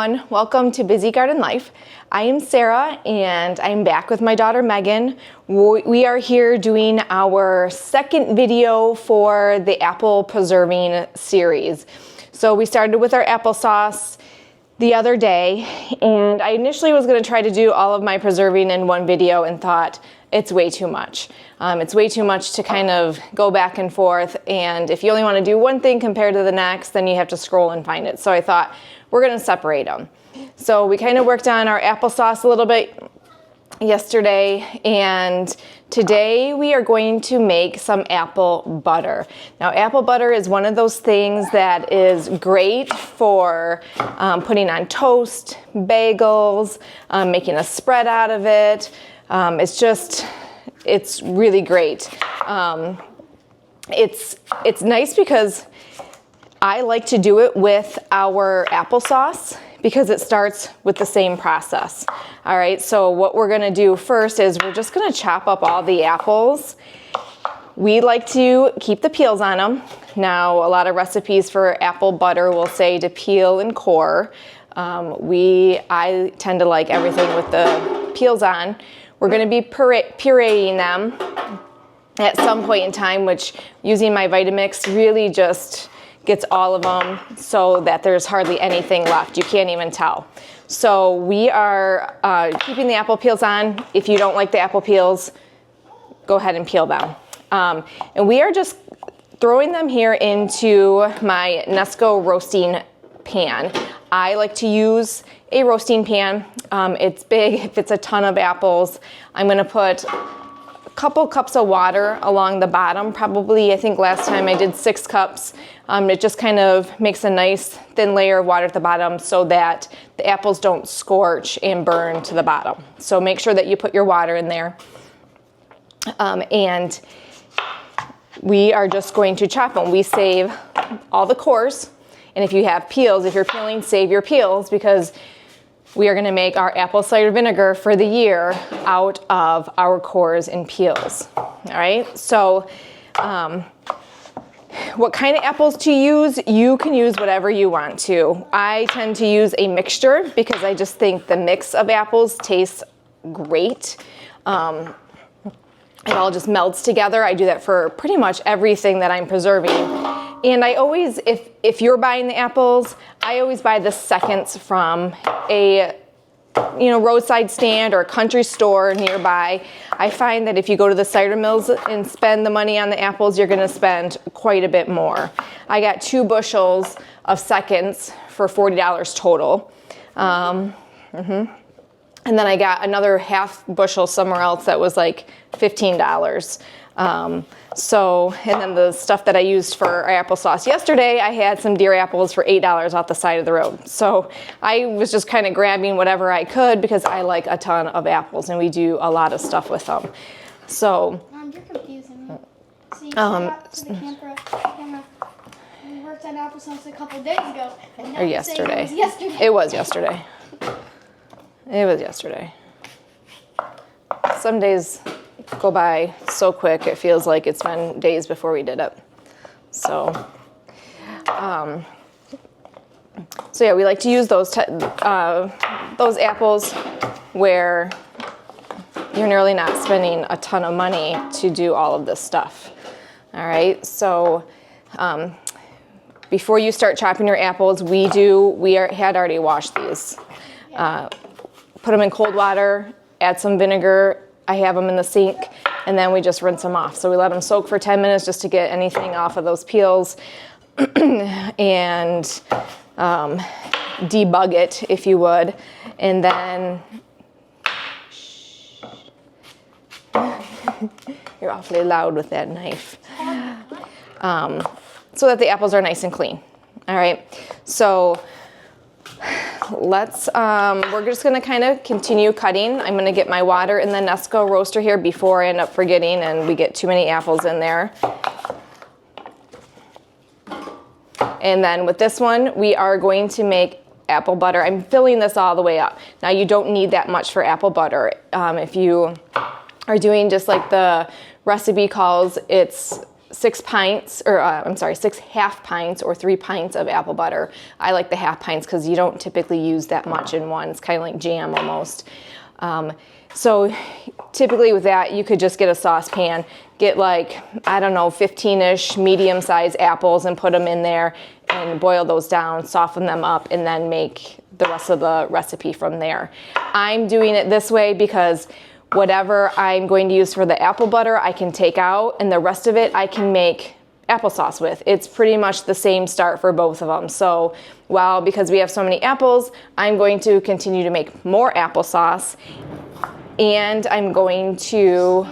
everyone, welcome to Busy Garden Life. I am Sarah and I'm back with my daughter Megan. We are here doing our second video for the apple preserving series. So we started with our applesauce the other day, and I initially was going to try to do all of my preserving in one video and thought it's way too much. It's way too much to kind of go back and forth, and if you only want to do one thing compared to the next, then you have to scroll and find it. So I thought we're going to separate them. So we kind of worked on our applesauce a little bit yesterday, and today we are going to make some apple butter. Now, apple butter is one of those things that is great for putting on toast, bagels, making a spread out of it. It's really great. It's nice because I like to do it with our applesauce because it starts with the same process. All right, so what we're gonna do first is we're just gonna chop up all the apples. We like to keep the peels on them. Now, a lot of recipes for apple butter will say to peel and core. I tend to like everything with the peels on. We're gonna be pureeing them at some point in time, which using my Vitamix really just gets all of them so that there's hardly anything left. You can't even tell. So we are keeping the apple peels on. If you don't like the apple peels, go ahead and peel them. And we are just throwing them here into my Nesco roasting pan. I like to use a roasting pan. It's big, if it's a ton of apples. I'm gonna put a couple cups of water along the bottom, probably, I think last time I did 6 cups. It just kind of makes a nice thin layer of water at the bottom so that the apples don't scorch and burn to the bottom. So make sure that you put your water in there. And we are just going to chop them. We save all the cores. And if you have peels, if you're peeling, save your peels, because we are gonna make our apple cider vinegar for the year out of our cores and peels. All right, so what kind of apples to use? You can use whatever you want to. I tend to use a mixture because I just think the mix of apples tastes great. It all just melts together. I do that for pretty much everything that I'm preserving. And I always, if you're buying the apples, I always buy the seconds from a roadside stand or a country store nearby. I find that if you go to the cider mills and spend the money on the apples, you're gonna spend quite a bit more. I got 2 bushels of seconds for $40 total. And then I got another half bushel somewhere else that was like $15. And then the stuff that I used for our applesauce yesterday, I had some deer apples for $8 off the side of the road. So I was just kind of grabbing whatever I could because I like a ton of apples and we do a lot of stuff with them. So. Mom, you're confusing me. See, the camera. We worked on applesauce a couple days ago. And or yesterday. It was yesterday. It was yesterday. Some days go by so quick, it feels like it's been days before we did it. So yeah, we like to use those apples where you're nearly not spending a ton of money to do all of this stuff. All right, so before you start chopping your apples, we had already washed these. Put them in cold water, add some vinegar. I have them in the sink, and then we just rinse them off. So we let them soak for 10 minutes just to get anything off of those peels and debug it, if you would. And then, you're awfully loud with that knife. So that the apples are nice and clean. All right, so we're just gonna kind of continue cutting. I'm gonna get my water in the Nesco roaster here before I end up forgetting and we get too many apples in there. And then with this one, we are going to make apple butter. I'm filling this all the way up. Now you don't need that much for apple butter. If you are doing just like the recipe calls, it's 6 pints, or I'm sorry, 6 half pints or 3 pints of apple butter. I like the half pints because you don't typically use that much in one. It's kind of like jam almost. So typically with that, you could just get a saucepan, get like, I don't know, 15-ish medium-sized apples and put them in there and boil those down, soften them up, and then make the rest of the recipe from there. I'm doing it this way because whatever I'm going to use for the apple butter, I can take out, and the rest of it I can make applesauce with. It's pretty much the same start for both of them. So because we have so many apples, I'm going to continue to make more applesauce, and I'm going to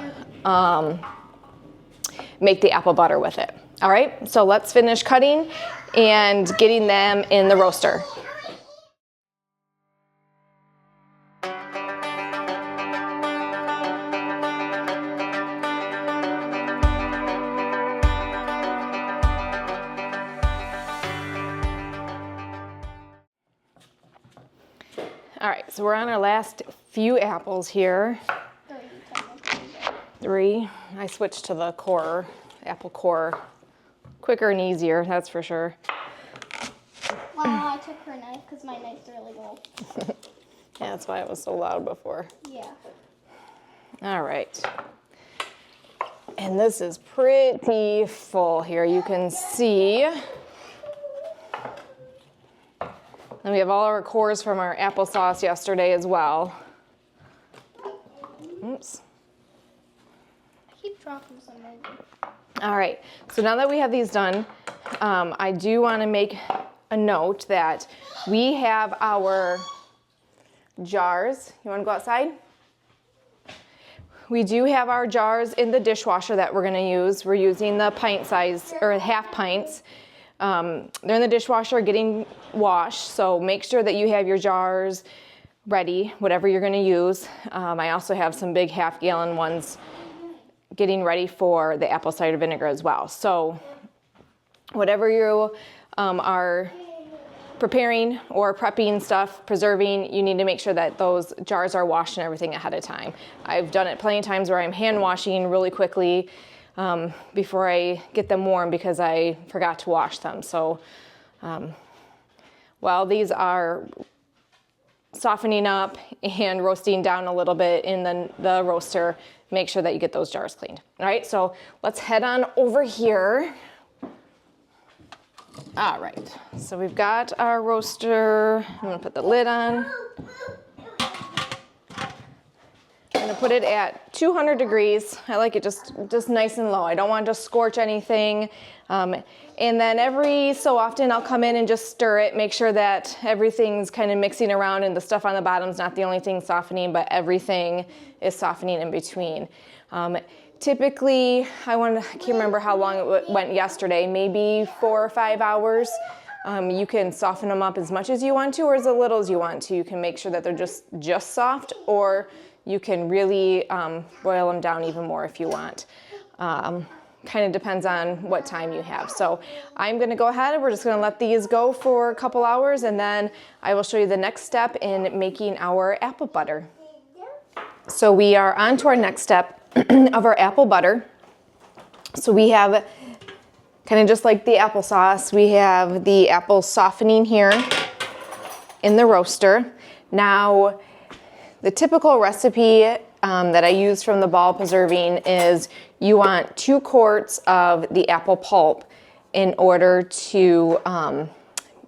make the apple butter with it. All right, so let's finish cutting and getting them in the roaster. All right, so we're on our last few apples here. 3. I switched to the core, apple core. Quicker and easier, that's for sure. Wow, I took her knife because my knife's really old. Yeah, that's why it was so loud before. Yeah. All right. And this is pretty full here, you can see. And we have all our cores from our applesauce yesterday as well. Oops. I keep dropping some maybe. All right, so now that we have these done, I do want to make a note that we have our jars. You want to go outside? We do have our jars in the dishwasher that we're going to use. We're using the pint size, or half pints. They're in the dishwasher getting washed, so make sure that you have your jars ready, whatever you're going to use. I also have some big half-gallon ones getting ready for the apple cider vinegar as well. So whatever you are preparing or prepping stuff, preserving, you need to make sure that those jars are washed and everything ahead of time. I've done it plenty of times where I'm hand washing really quickly before I get them warm because I forgot to wash them. So while these are softening up and roasting down a little bit in the roaster, make sure that you get those jars cleaned. All right, so let's head on over here. All right, so we've got our roaster. I'm gonna put the lid on. I'm gonna put it at 200 degrees. I like it just nice and low. I don't want to scorch anything. And then every so often I'll come in and just stir it, make sure that everything's kind of mixing around and the stuff on the bottom's not the only thing softening, but everything is softening in between. Typically, I can't remember how long it went yesterday, maybe 4 or 5 hours. You can soften them up as much as you want to or as little as you want to. You can make sure that they're just soft, or you can really boil them down even more if you want. Kind of depends on what time you have. So I'm gonna go ahead and we're just gonna let these go for a couple hours, and then I will show you the next step in making our apple butter. So we are on to our next step of our apple butter. So we have, kind of just like the applesauce, we have the apple softening here in the roaster. Now, the typical recipe that I use from the ball preserving is you want 2 quarts of the apple pulp in order to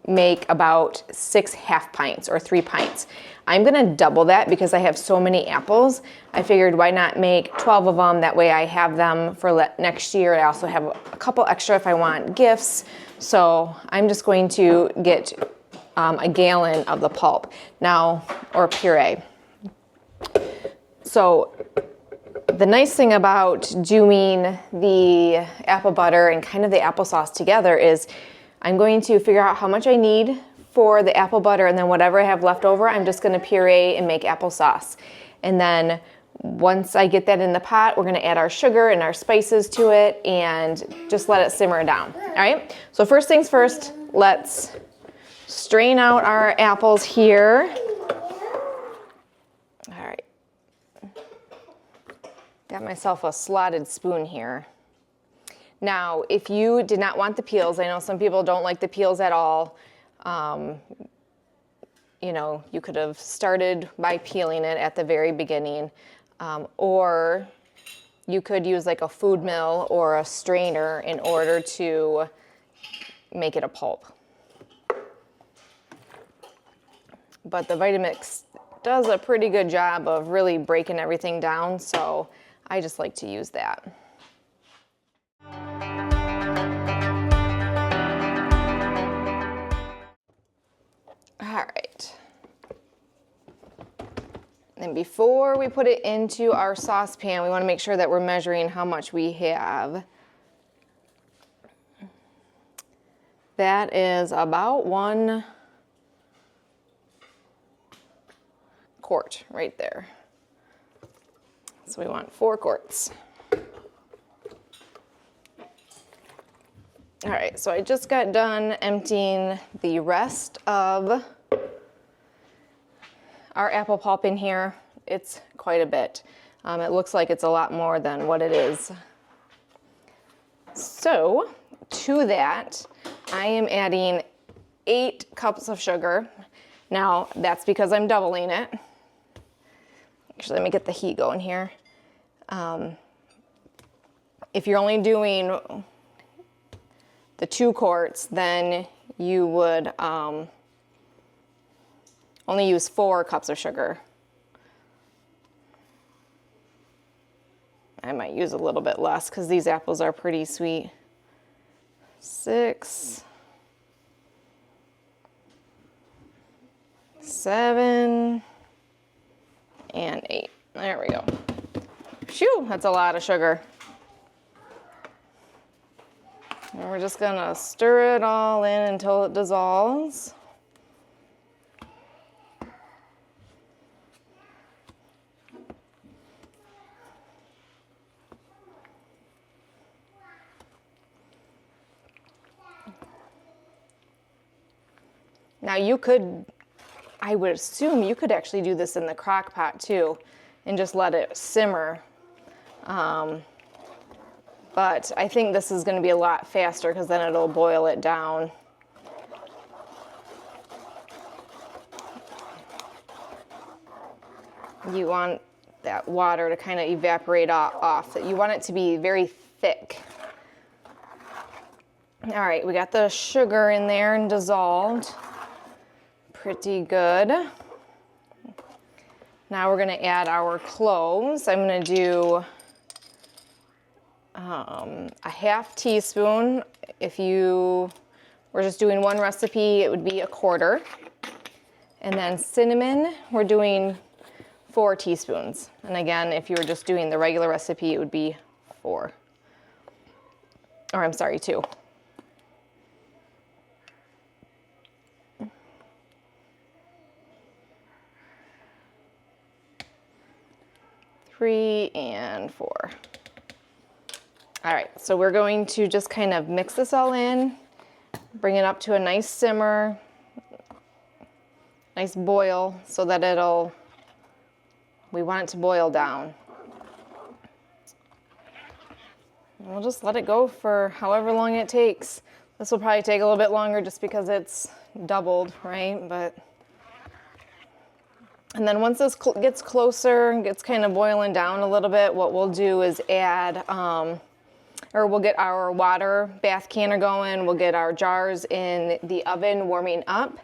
make about 6 half pints or 3 pints. I'm gonna double that because I have so many apples. I figured why not make 12 of them, that way I have them for next year. I also have a couple extra if I want gifts. So I'm just going to get a gallon of the pulp now, or puree. So the nice thing about doing the apple butter and kind of the applesauce together is I'm going to figure out how much I need for the apple butter, and then whatever I have left over, I'm just gonna puree and make applesauce. And then once I get that in the pot, we're gonna add our sugar and our spices to it and just let it simmer down, all right? So first things first, let's strain out our apples here. All right. Got myself a slotted spoon here. Now, if you did not want the peels, I know some people don't like the peels at all. You know, you could have started by peeling it at the very beginning, or you could use like a food mill or a strainer in order to make it a pulp. But the Vitamix does a pretty good job of really breaking everything down, so I just like to use that. All right. And before we put it into our saucepan, we want to make sure that we're measuring how much we have. That is about 1 quart right there. So we want 4 quarts. All right, so I just got done emptying the rest of our apple pulp in here. It's quite a bit. It looks like it's a lot more than what it is. So to that, I am adding 8 cups of sugar. Now that's because I'm doubling it. Actually, let me get the heat going here. If you're only doing the 2 quarts, then you would only use 4 cups of sugar. I might use a little bit less because these apples are pretty sweet. 6, 7, and 8. There we go. Phew, that's a lot of sugar. And we're just gonna stir it all in until it dissolves. Now you could, I would assume you could actually do this in the crock pot too and just let it simmer. But I think this is going to be a lot faster because then it'll boil it down. You want that water to kind of evaporate off. You want it to be very thick. All right, we got the sugar in there and dissolved. Pretty good. Now we're going to add our cloves. I'm going to do a half teaspoon. If you were just doing one recipe, it would be a quarter. And then cinnamon, we're doing 4 teaspoons. And again, if you were just doing the regular recipe, it would be 4. Or I'm sorry, 2. Three and 4. All right, so we're going to just kind of mix this all in, bring it up to a nice simmer, nice boil, so that we want it to boil down. And we'll just let it go for however long it takes. This will probably take a little bit longer just because it's doubled, right? And then once this gets closer, gets kind of boiling down a little bit, what we'll do is add, we'll get our water bath canner going, we'll get our jars in the oven warming up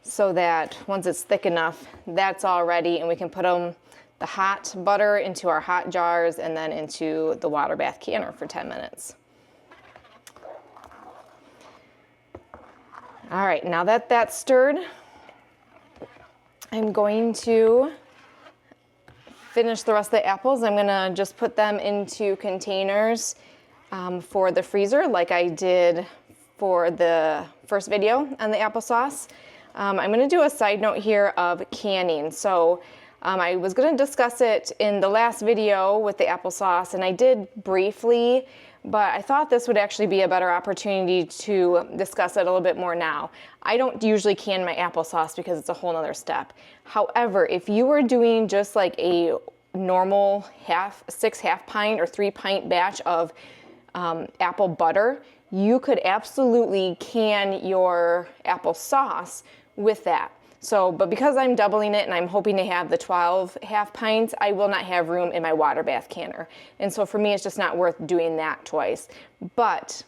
so that once it's thick enough, that's all ready and we can put the hot butter into our hot jars and then into the water bath canner for 10 minutes. All right, now that that's stirred, I'm going to finish the rest of the apples. I'm gonna just put them into containers for the freezer like I did for the first video on the applesauce. I'm gonna do a side note here of canning. So I was gonna discuss it in the last video with the applesauce and I did briefly, but I thought this would actually be a better opportunity to discuss it a little bit more now. I don't usually can my applesauce because it's a whole nother step. However, if you were doing just like a normal 6 half pint or 3 pint batch of apple butter, you could absolutely can your apple sauce with that. So, but because I'm doubling it and I'm hoping to have the 12 half pints, I will not have room in my water bath canner. And so for me, it's just not worth doing that twice. But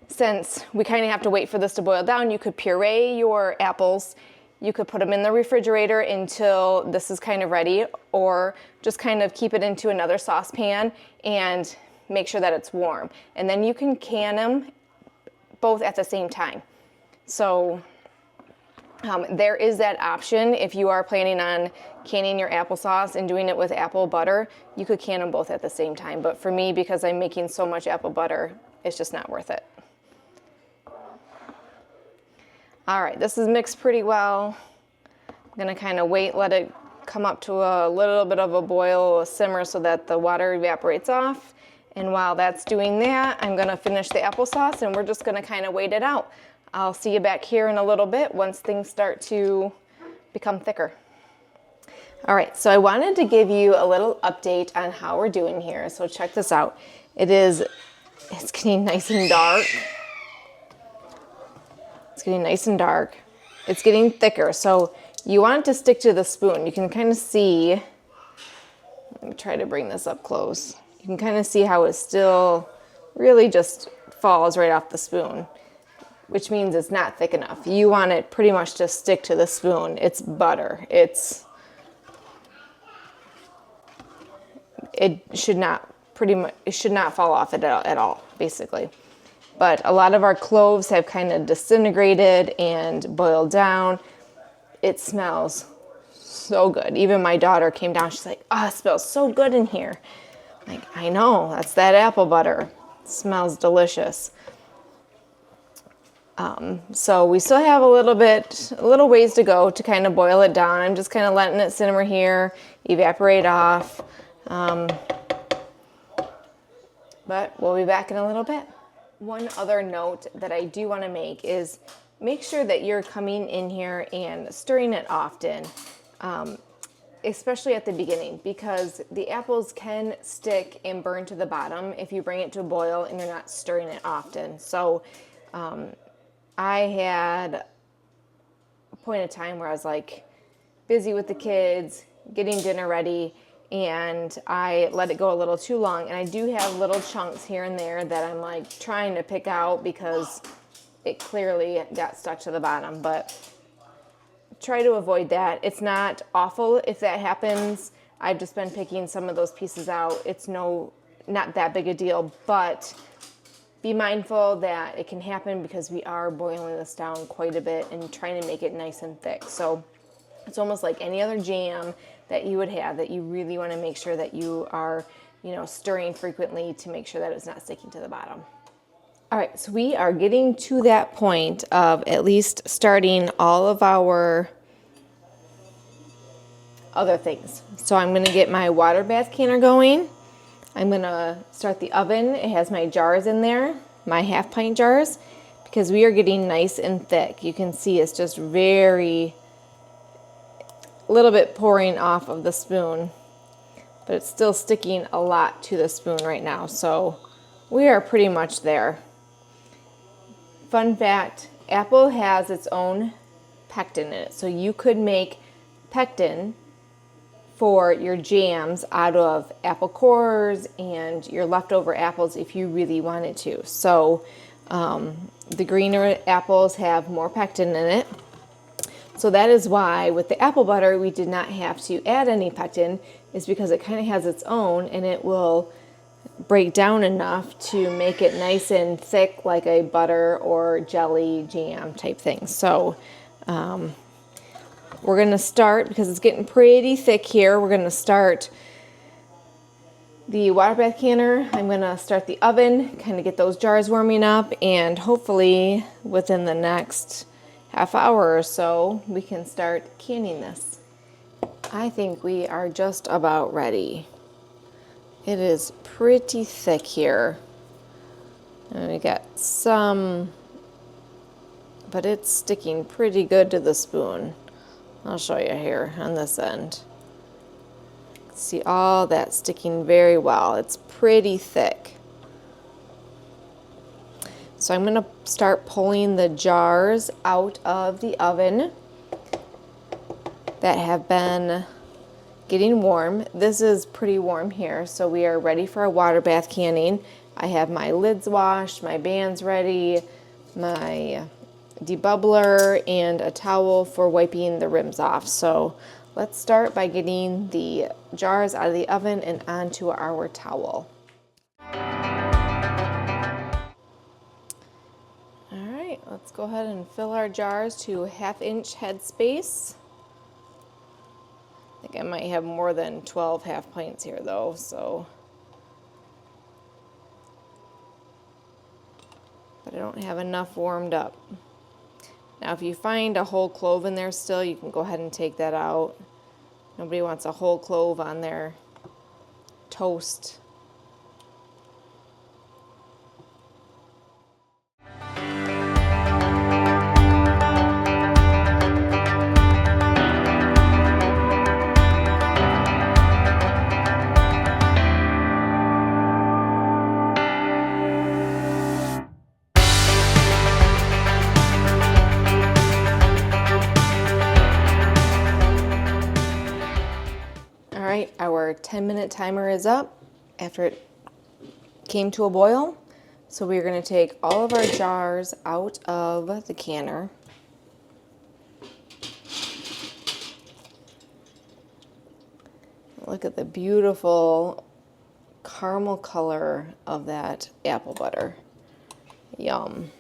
since we kind of have to wait for this to boil down, you could puree your apples. You could put them in the refrigerator until this is kind of ready, or just kind of keep it into another saucepan and make sure that it's warm. And then you can can them both at the same time. So there is that option. If you are planning on canning your applesauce and doing it with apple butter, you could can them both at the same time. But for me, because I'm making so much apple butter, it's just not worth it. All right, this is mixed pretty well. I'm gonna kind of wait, let it come up to a little bit of a boil, a simmer, so that the water evaporates off. And while that's doing that, I'm gonna finish the applesauce, and we're just gonna kind of wait it out. I'll see you back here in a little bit once things start to become thicker. All right, so I wanted to give you a little update on how we're doing here. So check this out. It's getting nice and dark. It's getting nice and dark. It's getting thicker. So you want it to stick to the spoon. You can kind of see, let me try to bring this up close. You can kind of see how it still really just falls right off the spoon, which means it's not thick enough. You want it pretty much to stick to the spoon. It's butter. It should not fall off it at all, basically. But a lot of our cloves have kind of disintegrated and boiled down. It smells so good. Even my daughter came down, she's like, "Oh, it smells so good in here." I'm like, I know, that's that apple butter. It smells delicious. So we still have a little ways to go to kind of boil it down. I'm just kind of letting it simmer here, evaporate off. But we'll be back in a little bit. One other note that I do want to make is make sure that you're coming in here and stirring it often, especially at the beginning, because the apples can stick and burn to the bottom if you bring it to a boil and you're not stirring it often. So I had a point of time where I was like busy with the kids, getting dinner ready, and I let it go a little too long. And I do have little chunks here and there that I'm like trying to pick out because it clearly got stuck to the bottom, but try to avoid that. It's not awful if that happens. I've just been picking some of those pieces out. It's not that big a deal, but be mindful that it can happen because we are boiling this down quite a bit and trying to make it nice and thick. So it's almost like any other jam that you would have, that you really want to make sure that you are, stirring frequently to make sure that it's not sticking to the bottom. All right, so we are getting to that point of at least starting all of our other things. So I'm going to get my water bath canner going. I'm going to start the oven. It has my jars in there, my half pint jars, because we are getting nice and thick. You can see it's just a little bit pouring off of the spoon, but it's still sticking a lot to the spoon right now. So we are pretty much there. Fun fact, apple has its own pectin in it. So you could make pectin for your jams out of apple cores and your leftover apples if you really wanted to. So the greener apples have more pectin in it. So that is why with the apple butter we did not have to add any pectin, is because it kind of has its own and it will break down enough to make it nice and thick like a butter or jelly jam type thing. So we're going to start, because it's getting pretty thick here, we're going to start the water bath canner. I'm going to start the oven, kind of get those jars warming up, and hopefully within the next half hour or so we can start canning this. I think we are just about ready. It is pretty thick here. And we got some, but it's sticking pretty good to the spoon. I'll show you here on this end. See all that sticking very well. It's pretty thick. So I'm gonna start pulling the jars out of the oven that have been getting warm. This is pretty warm here, so we are ready for a water bath canning. I have my lids washed, my bands ready, my debubbler, and a towel for wiping the rims off. So let's start by getting the jars out of the oven and onto our towel. All right, let's go ahead and fill our jars to 1/2 inch head space. I think I might have more than 12 half pints here though, so. But I don't have enough warmed up. Now if you find a whole clove in there still, you can go ahead and take that out. Nobody wants a whole clove on their toast. All right, our 10-minute timer is up after it came to a boil. So we're going to take all of our jars out of the canner. Look at the beautiful caramel color of that apple butter. Yum.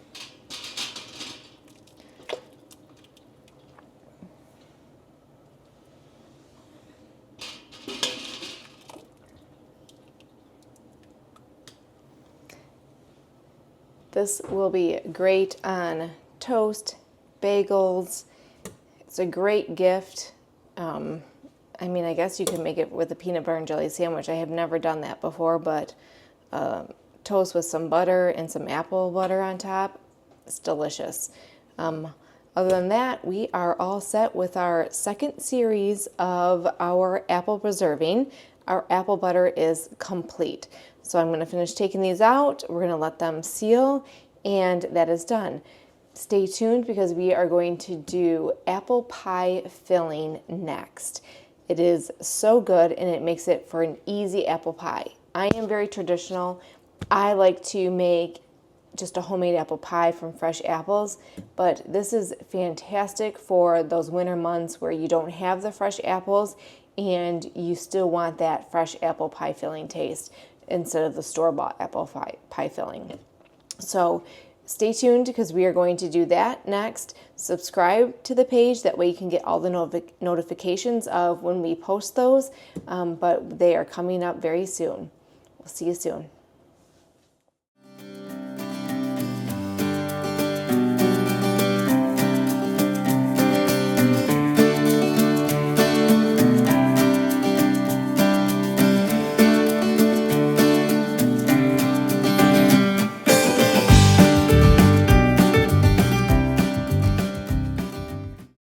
This will be great on toast, bagels. It's a great gift. I mean, I guess you could make it with a peanut butter and jelly sandwich. I have never done that before, but toast with some butter and some apple butter on top, it's delicious. Other than that, we are all set with our second series of our apple preserving. Our apple butter is complete. So I'm going to finish taking these out. We're going to let them seal, and that is done. Stay tuned because we are going to do apple pie filling next. It is so good, and it makes it for an easy apple pie. I am very traditional. I like to make just a homemade apple pie from fresh apples, but this is fantastic for those winter months where you don't have the fresh apples and you still want that fresh apple pie filling taste instead of the store-bought apple pie filling. So stay tuned because we are going to do that next. Subscribe to the page, that way you can get all the notifications of when we post those, but they are coming up very soon. We'll see you soon.